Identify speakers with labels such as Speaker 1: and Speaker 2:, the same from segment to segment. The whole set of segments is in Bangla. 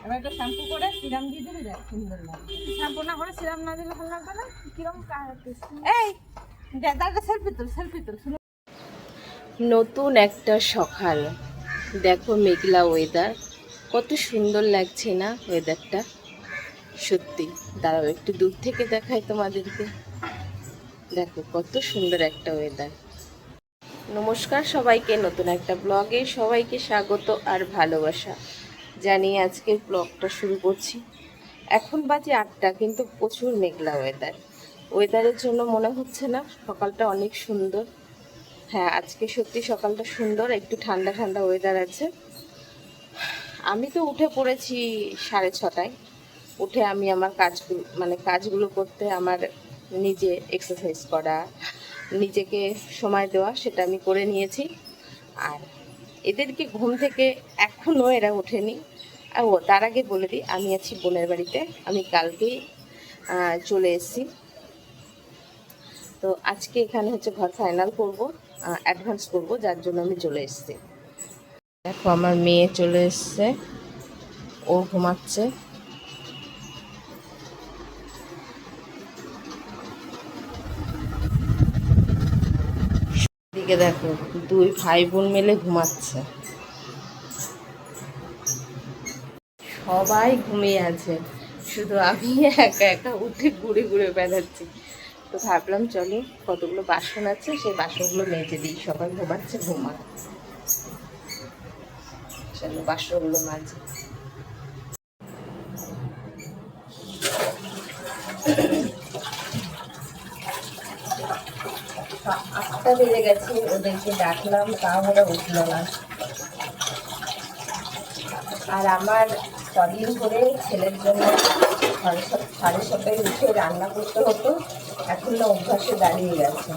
Speaker 1: এবার একটা শ্যাম্পু করে সিরাম দিয়ে দিলে যায় সুন্দর লাগবে। শ্যাম্পু না করে সিরাম না দিলে ভালো লাগবে না? কিরকম এই দাদাটা সেলফি তুল।
Speaker 2: নতুন একটা সকাল, দেখো মেঘলা ওয়েদার, কত সুন্দর লাগছে না ওয়েদারটা। সত্যি দাঁড়াও একটু দূর থেকে দেখাই তোমাদেরকে, দেখো কত সুন্দর একটা ওয়েদার। নমস্কার সবাইকে, নতুন একটা ব্লগে সবাইকে স্বাগত আর ভালোবাসা জানিয়ে আজকের ব্লগটা শুরু করছি। এখন বাজে 8টা, কিন্তু প্রচুর মেঘলা ওয়েদারের জন্য মনে হচ্ছে না সকালটা অনেক সুন্দর। হ্যাঁ, আজকে সত্যি সকালটা সুন্দর, একটু ঠান্ডা ঠান্ডা ওয়েদার আছে। আমি তো উঠে পড়েছি 6:30টায়। উঠে আমি আমার কাজগুলো করতে, আমার নিজে এক্সারসাইজ করা, নিজেকে সময় দেওয়া, সেটা আমি করে নিয়েছি। আর এদেরকে ঘুম থেকে এখনও এরা ওঠেনি। আর তার আগে বলে দিই, আমি আছি বোনের বাড়িতে। আমি কালকেই চলে এসেছি। তো আজকে এখানে হচ্ছে ঘর ফাইনাল করব, অ্যাডভান্স করব, যার জন্য আমি চলে এসেছি। দেখো আমার মেয়ে চলে এসছে, ও ঘুমাচ্ছে। দিকে দেখো, 2 ভাই বোন মিলে ঘুমাচ্ছে, সবাই ঘুমিয়ে আছে, শুধু আমি একা একা উঠে ঘুরে ঘুরে বেড়াচ্ছি। তো ভাবলাম চলো, কতগুলো বাসন আছে সেই বাসনগুলো মেজে দিই, সবাই ঘুমাচ্ছে, ঘুমা চলো বাসনগুলো মাঝে। 8টা বেজে গেছে, ওদেরকে ডাকলাম তাও ওরা উঠলো না। আর আমার কদিন করে ছেলের জন্য 7:30টায় উঠে রান্না করতে হতো, এখন না অভ্যাসে দাঁড়িয়ে গেছে,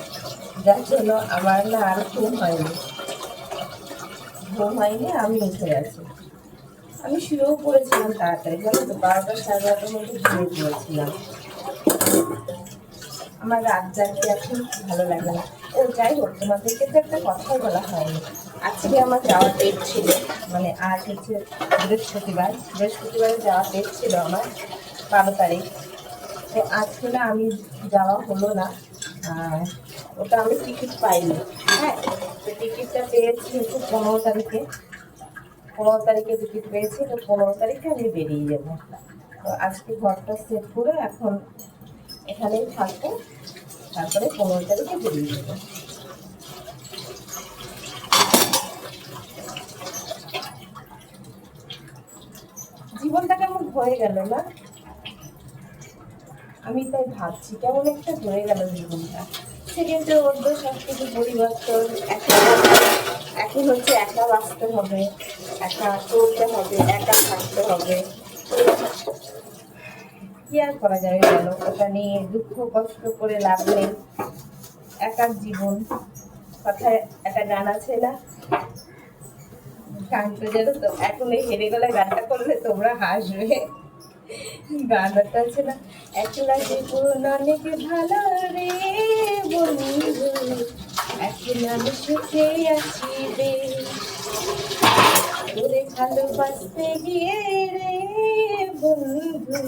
Speaker 2: যার জন্য আমার না আর ঘুম হয়নি। আমি উঠে গেছি। আমি শুয়েও পড়েছিলাম তাড়াতাড়ি, জানো তো 12টা 12:30টার মধ্যে ঘুমিয়ে পড়েছিলাম। আমার রাত জাগতে এখন ভালো লাগে না। ও যাই হোক, তোমাদেরকে তো একটা কথাই বলা হয়নি। আজকে আমার যাওয়ার ডেট ছিল, মানে আজ হচ্ছে বৃহস্পতিবারে যাওয়ার ডেট ছিল আমার, 12 তারিখ। তো আজকে না আমি যাওয়া হলো না। ওটা আমি টিকিট পাইনি। হ্যাঁ, তো টিকিটটা পেয়েছি হচ্ছে 15 তারিখে। 15 তারিখে টিকিট পেয়েছি, তো 15 তারিখে আমি বেরিয়ে যাবো। তো আজকে ঘরটা সেট করে এখন এখানেই থাকবো, তারপরে 15 তারিখে বেরিয়ে যাবো। জীবনটা কেমন হয়ে গেল না, আমি তাই ভাবছি কেমন একটা হয়ে গেল জীবনটা। সেকেন্ডের মধ্যে সব কিছু পরিবর্তন। এখন হচ্ছে একা বাঁচতে হবে, একা চলতে হবে, একা থাকতে হবে। কি আর করা যাবে বলো, ওটা নিয়ে দুঃখ কষ্ট করে লাভ নেই। একার জীবন, কথায় একটা গান আছে না, গানটা জানো তো, এখন এই হেরে গলায় গানটা করলে তোমরা হাসবে। গানটা আছে না, একলা জীবন অনেক ভালো রে বন্ধু, একলা আমি সুখে আছি রে, তোরে ভালোবাসতে গিয়ে রে বন্ধু,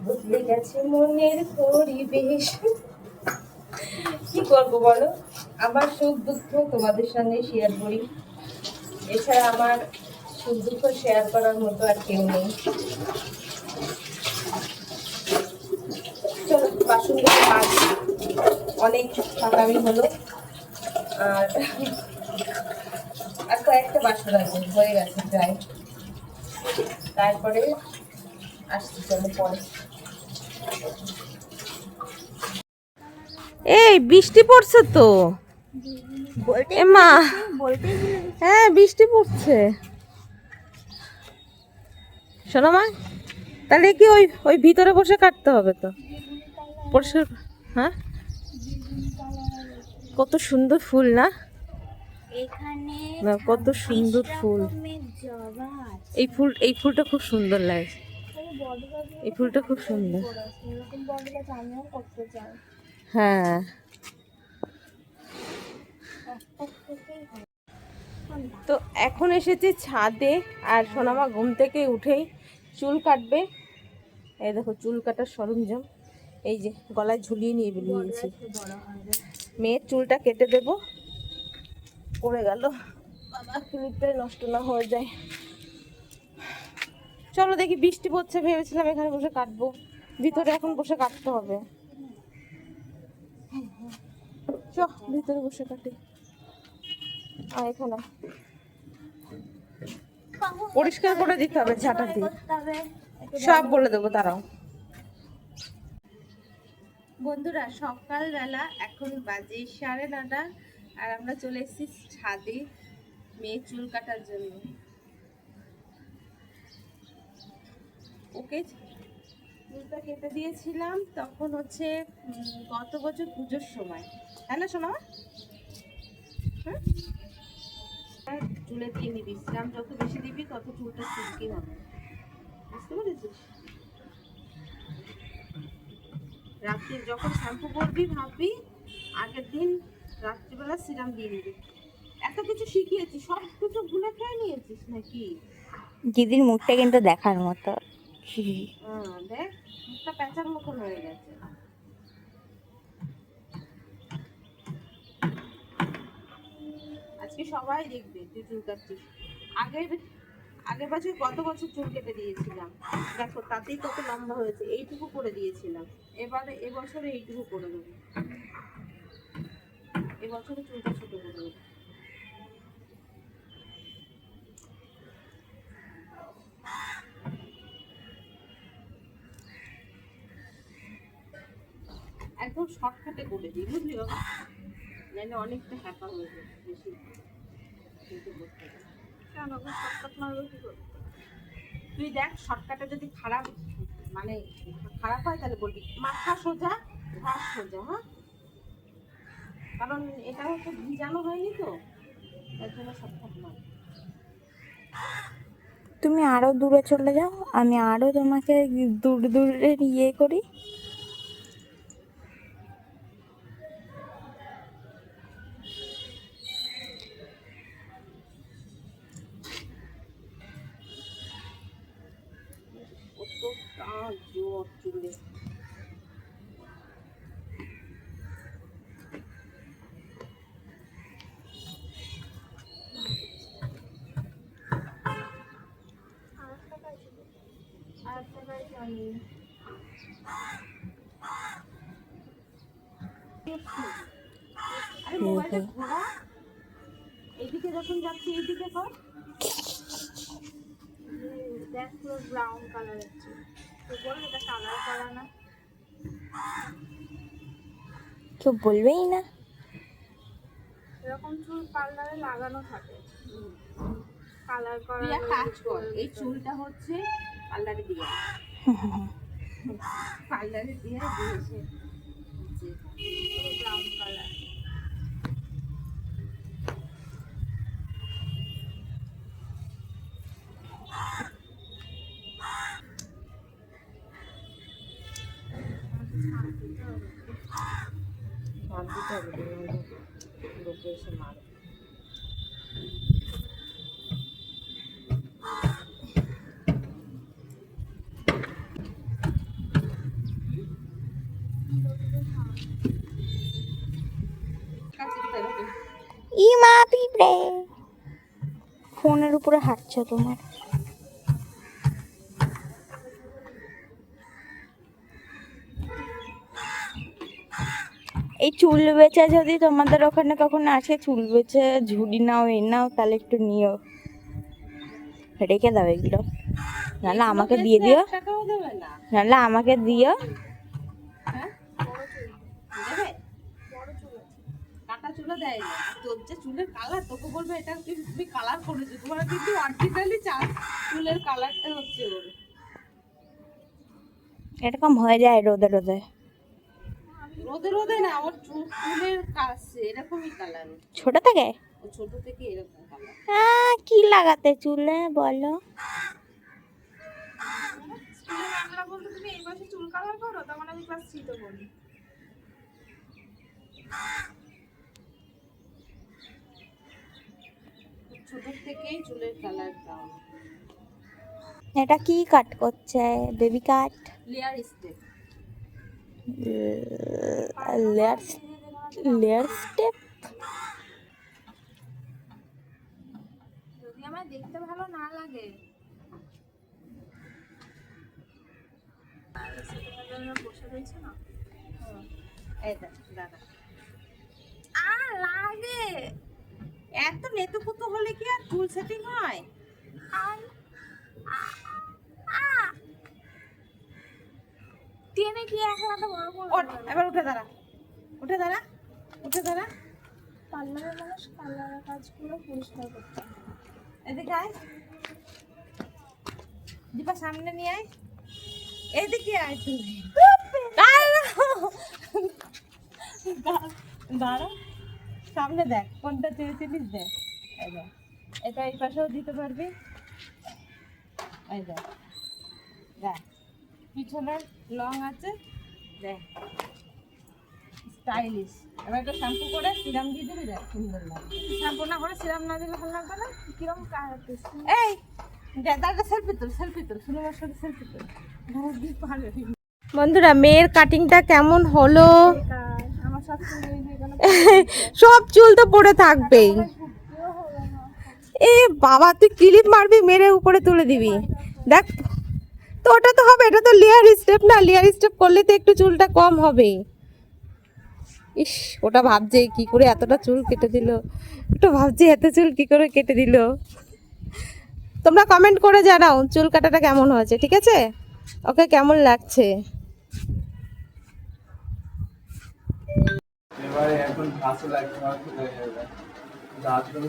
Speaker 2: বদলে গেছে মনের পরিবেশ। কি করবো বলো, আমার সুখ দুঃখ তোমাদের সঙ্গে শেয়ার করি, এছাড়া আমার সুখ দুঃখ শেয়ার করার মতো আর কেউ নেই। চলো বাসনগুলো মাজছি, অনেক ফাঁকামি হলো। আর কয়েকটা বাসন আছে, হয়ে গেছে প্রায়। তারপরে আসছি, চলো পরে। এই বৃষ্টি পড়ছে তো, এমা হ্যাঁ বৃষ্টি পড়ছে। শোনো মা, তাহলে কি ওই ওই ভিতরে বসে কাটতে হবে তো পরিষ্কার। হ্যাঁ, কত সুন্দর ফুল না
Speaker 1: এখানে,
Speaker 2: কত সুন্দর ফুল। এই ফুলটা খুব সুন্দর লাগে, এই ফুলটা খুব সুন্দর। হ্যাঁ, তো এখন এসেছি ছাদে। আর সোনামা ঘুম থেকে উঠেই চুল কাটবে। এই দেখো চুল কাটার সরঞ্জাম, এই যে গলায় ঝুলিয়ে নিয়ে নিয়েছি। মেয়ের চুলটা কেটে দেব। পড়ে গেল বাবা, ক্লিপটাই নষ্ট না হয়ে যায়। চলো দেখি, বৃষ্টি পড়ছে, ভেবেছিলাম এখানে বসে কাটবো, ভিতরে এখন বসে কাটতে হবে। চ ভিতরে বসে কাটি। আর এখানে পরিষ্কার করে দিতে হবে ঝাঁটা দিয়ে, সব বলে দেবো তারাও। বন্ধুরা সকালবেলা এখন বাজে 9:30, আর আমরা চলে এসেছি ছাদে মেয়ে চুল কাটার জন্য। ওকে চুলটা কেটে দিয়েছিলাম তখন হচ্ছে গত বছর পুজোর সময়, তাই না শোনা? চুলে দিয়ে নিবি, শ্রাম যত বেশি দিবি তত চুলটা সিল্কি হবে, বুঝতে পেরেছিস? রাত্রে যখন শ্যাম্পু করবি ভাববি আগের দিন রাত্রিবেলা সিরাম দিয়ে নিবি। এত কিছু শিখিয়েছি, সব কিছু ভুলে খেয়ে নিয়েছিস নাকি?
Speaker 1: দিদির মুখটা কিন্তু দেখার মতো।
Speaker 2: দেখ মুখটা প্যাঁচার মতন হয়ে গেছে। আজকে সবাই দেখবে তুই চুল কাটছিস। আগের বছর গত বছর চুল কেটে দিয়েছিলাম, দেখো তাতেই কত লম্বা হয়েছে, এইটুকু করে দিয়েছিলাম। এবছরে এইটুকু করে দেবো, এবছরে চুলটা ছোট করে দেবো। একদম শর্টকাটে করে দিই, বুঝলি বাবা, নাহলে অনেকটা হ্যাপা হয়ে যাবে বেশি কিন্তু করতে হবে। কেন শর্টকাট মারবো কি করতে? তুই দেখ শর্টকাটে যদি খারাপ মানে খারাপ হয় তাহলে বলবি মাথা সোজা ঘাস সোজা, হ্যাঁ? কারণ এটা হচ্ছে ভিজানো হয়নি তো, তার জন্য শর্টকাট মার।
Speaker 1: তুমি আরো দূরে চলে যাও, আমি আরো তোমাকে দূরে দূরে ইয়ে করি।
Speaker 2: কতটা জোর চুলে। আরে মোবাইলটা ঘোরা, এইদিকে যখন যাচ্ছি এইদিকে কর। দেখ পুরো ব্রাউন কালার আছে, তো বল এটা কালার করা না?
Speaker 1: কেউ বলবেই না।
Speaker 2: এরকম চুল পার্লারে লাগানো থাকে, কালার করা। কাজ কর, এই চুলটা হচ্ছে পার্লারে দিয়ে, পার্লারে দিয়ে দিয়েছে ব্রাউন কালার। লোকে এসে মারে।
Speaker 1: ই মা পিঁপড়ে ফোনের উপরে হাঁটছে তোমার। এই চুল বেচা যদি তোমাদের ওখানে কখনো আসে, চুল বেচে ঝুড়ি নাও এ নাও, তাহলে একটু নিও, রেখে দাও এগুলো, নাহলে আমাকে দিয়ে দিও, নাহলে আমাকে দিও।
Speaker 2: কাটা চুলও দেয় না, তোর যে চুলের কালার, তোকে বলবে এটা তুমি কালার করেছো, তোমার কিন্তু অরিজিনালি চুলের কালারটা হচ্ছে ওর।
Speaker 1: এরকম হয়ে যায় রোদে রোদে।
Speaker 2: রোদে রোদে না, ওর চুলের কাছে এরকমই কালার,
Speaker 1: ছোট থেকে
Speaker 2: ও ছোট থেকে এরকম কালার।
Speaker 1: কি লাগাতে চুলে বলো?
Speaker 2: আমরা বলতে তুমি এই বয়সে চুল কালার করো, তখন আমি ক্লাস 3 তে পড়ি। ছোট থেকেই চুলের কালার দাও।
Speaker 1: এটা কি কাট করছে? Baby cut,
Speaker 2: layer step.
Speaker 1: Layer layer step.
Speaker 2: যদি আমার দেখতে ভালো না লাগে, বসে রয়েছে না, এই দেখ দাদা লাগে। এত নেতু কুতু হলে কি আর চুল সেটিং হয়? টেনে কি একলা তো বড় বড়। এবার উঠে দাঁড়া, উঠে দাঁড়া, উঠে দাঁড়া। পার্লারের মানুষ পার্লারের কাজগুলো পরিষ্কার করতে হয়। এদিকে আয়, দীপা সামনে নিয়ে আয়, এদিকে আয় তুই। দাঁড়া, সামনে দেখ কোনটা চেয়েছিলিস, দেখ এই দেখ, এটা এই পাশেও দিতে পারবি, এই দেখ দেখ পিছনে লং আছে, দেখ স্টাইলিশ। এবার একটা শ্যাম্পু করে সিরাম দিয়ে দিবি, দেখ সুন্দর লাগবে। শ্যাম্পু না করে সিরাম না দিলে ভালো লাগবে না? কিরকম এই দাদাটা সেলফি তোল, সেলফি তোল, সুন্দর সাথে সেলফি তোল।
Speaker 1: বন্ধুরা, মেয়ের কাটিংটা কেমন হলো?
Speaker 2: আমার সব
Speaker 1: সব চুল তো পড়ে থাকবেই। এ বাবা, তুই ক্লিপ মারবি, মেরে উপরে তুলে দিবি। দেখ তো, ওটা তো হবে, এটা তো লেয়ার স্টেপ না, লেয়ার স্টেপ করলে তো একটু চুলটা কম হবে। ইস, ওটা ভাবছে কি করে এতটা চুল কেটে দিল, ওটা ভাবছে এত চুল কি করে কেটে দিল। তোমরা কমেন্ট করে জানাও চুল কাটাটা কেমন হয়েছে, ঠিক আছে? ওকে কেমন লাগছে?
Speaker 3: এবারে এখন আসলে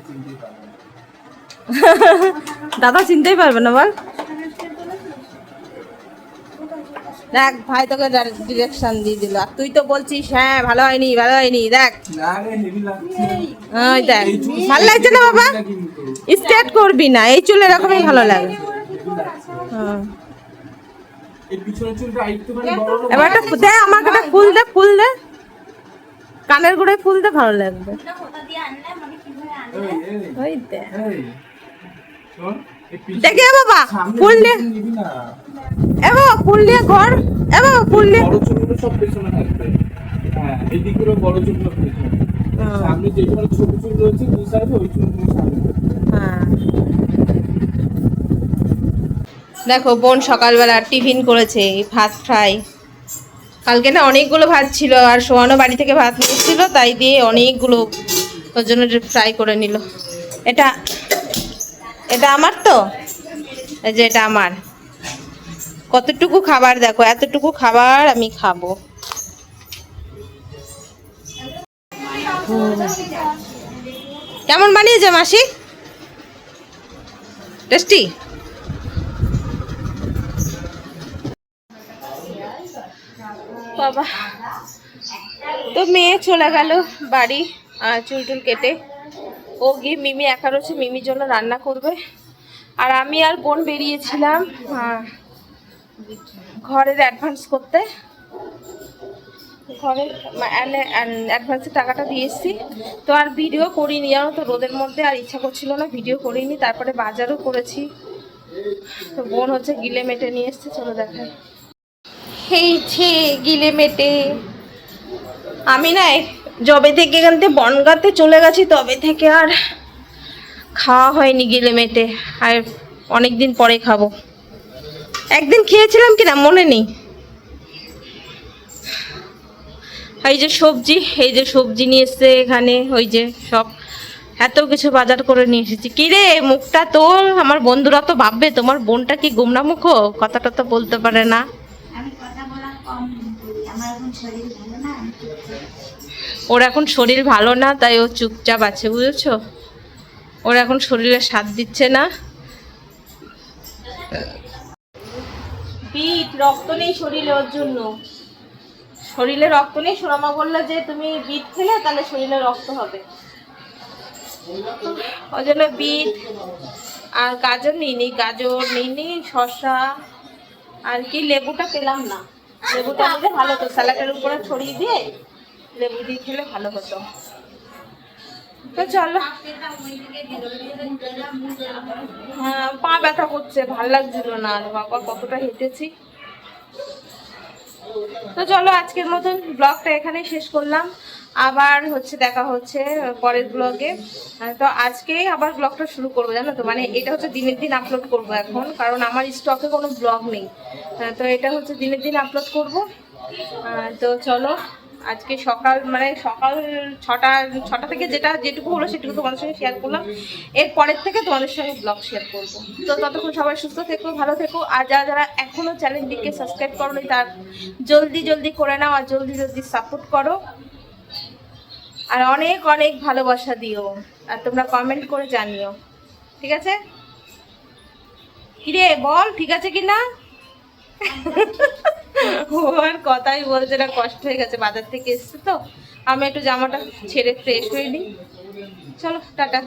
Speaker 3: চিনতেই পারবে না।
Speaker 1: দাদা চিনতেই পারবে না, বল। দেখ ভাই তোকে ডিরেকশন দিয়ে দিল, আর তুই তো বলছিস হ্যাঁ ভালো হয়নি, ভালো হয়নি। দেখ
Speaker 3: না রে, হেভি লাগছে।
Speaker 1: ওই দেখ,
Speaker 3: এই চুল
Speaker 1: ভালো লাগছে না বাবা?
Speaker 3: না কিন্তু।
Speaker 1: স্ট্রেট করবি না, এই চুল এরকমই ভালো লাগে। হ্যাঁ,
Speaker 3: এই পিছনের চুলটা একটুখানি বড় না?
Speaker 1: এবার একটা দে, আমাকে একটা ফুল দে, ফুল দে, কানের গোড়ায় ফুল দে, ভালো লাগবে।
Speaker 3: এই, এই,
Speaker 1: ওই দেখ,
Speaker 3: এই, শোন, এই পিছনে-
Speaker 1: দেখে বাবা
Speaker 3: সামনে
Speaker 1: ফুল নিয়ে,
Speaker 3: পিছনে নিবি না।
Speaker 1: এ বাবা ফুল নিয়ে ঘর, এ বাবা ফুল নিয়ে।
Speaker 3: বড় চুলগুলো সব পেছনে থাকবে। হ্যাঁ, এদিকগুলো বড় চুলগুলো পেছনে। সামনে যেগুলো ছোট চুল রয়েছে দুই সাইডে, ওই চুলগুলো সামনে।
Speaker 1: হ্যাঁ, দেখো বোন সকালবেলা টিফিন করেছে ভাত ফ্রাই। কালকে না অনেকগুলো ভাত ছিল, আর সোহানো বাড়ি থেকে ভাত নিয়েছিল, তাই দিয়ে অনেকগুলো ওর জন্য ফ্রাই করে নিল। এটা এটা আমার তো, এই যে এটা আমার। কতটুকু খাবার দেখো, এতটুকু খাবার আমি খাবো। কেমন বানিয়েছে মাসি? টেস্টি? বাবা, তো মেয়ে চলে গেল বাড়ি চুল টুল কেটে। ও গিয়ে মিমি একা রয়েছে, মিমির জন্য রান্না করবে। আর আমি আর বোন বেরিয়েছিলাম ঘরের অ্যাডভান্স করতে। ঘরের অ্যাডভান্সের টাকাটা দিয়ে এসেছি। তো আর ভিডিও করিনি, জানো তো রোদের মধ্যে আর ইচ্ছা করছিল না, ভিডিও করিনি। তারপরে বাজারও করেছি। তো বোন হচ্ছে গিলে মেটে নিয়ে এসছে, চলো দেখাই। হেইছে গিলে মেটে। আমি না যবে থেকে এখান থেকে বনগাঁতে চলে গেছি, তবে থেকে আর খাওয়া হয়নি গিলে মেটে। আর অনেক দিন পরে খাবো। একদিন খেয়েছিলাম কিনা মনে নেই। এই যে সবজি, এই যে সবজি নিয়ে এসছে এখানে, ওই যে সব এত কিছু বাজার করে নিয়ে এসেছি। কিরে মুখটা তোর, আমার বন্ধুরা তো ভাববে তোমার বোনটা কি গুমরা মুখ, কথাটা তো বলতে পারে না। ওর এখন শরীর ভালো না, তাই ও চুপচাপ আছে, বুঝেছো? ওর এখন শরীরে সাথ দিচ্ছে না। বিট রক্ত নেই শরীরে, ওর জন্য শরীরে রক্ত নেই। সোনামা বললো যে তুমি বিট খেলে তাহলে শরীরে রক্ত হবে, ওই জন্য বিট আর গাজর নিইনি, গাজর নিইনি, শসা আর কি লেবুটা পেলাম না। লেবুটা নিলে ভালো হতো, স্যালাডের উপরে ছড়িয়ে দিয়ে লেবু দিয়ে খেলে ভালো হতো। তো চলো। হ্যাঁ, পা ব্যথা করছে, ভাল লাগছিল না আর বাবা, কতটা হেঁটেছি। তো চলো আজকের মতন ব্লগটা এখানেই শেষ করলাম। আবার হচ্ছে দেখা হচ্ছে পরের ব্লগে। তো আজকে আবার ব্লগটা শুরু করবো, জানো তো, মানে এটা হচ্ছে দিনের দিন আপলোড করব এখন, কারণ আমার স্টকে কোনো ব্লগ নেই। তো এটা হচ্ছে দিনের দিন আপলোড করব। তো চলো, আজকে সকাল মানে সকাল ছটা থেকে যেটুকু হলো সেটুকু তোমাদের সঙ্গে শেয়ার করলাম। এর পরের থেকে তোমাদের সঙ্গে ব্লগ শেয়ার করবো। তো ততক্ষণ সবাই সুস্থ থেকো, ভালো থেকো। আর যারা এখনো চ্যানেলটিকে সাবস্ক্রাইব করোনি তার জলদি করে নাও, আর জলদি সাপোর্ট করো, আর অনেক অনেক ভালোবাসা দিও, আর তোমরা কমেন্ট করে জানিও, ঠিক আছে? কিরে বল, ঠিক আছে কিনা? ও আর কথাই বলছে না, কষ্ট হয়ে গেছে, বাজার থেকে এসছে তো। আমি একটু জামাটা ছেড়ে ফ্রেশ হয়ে নিই। চলো টাটা।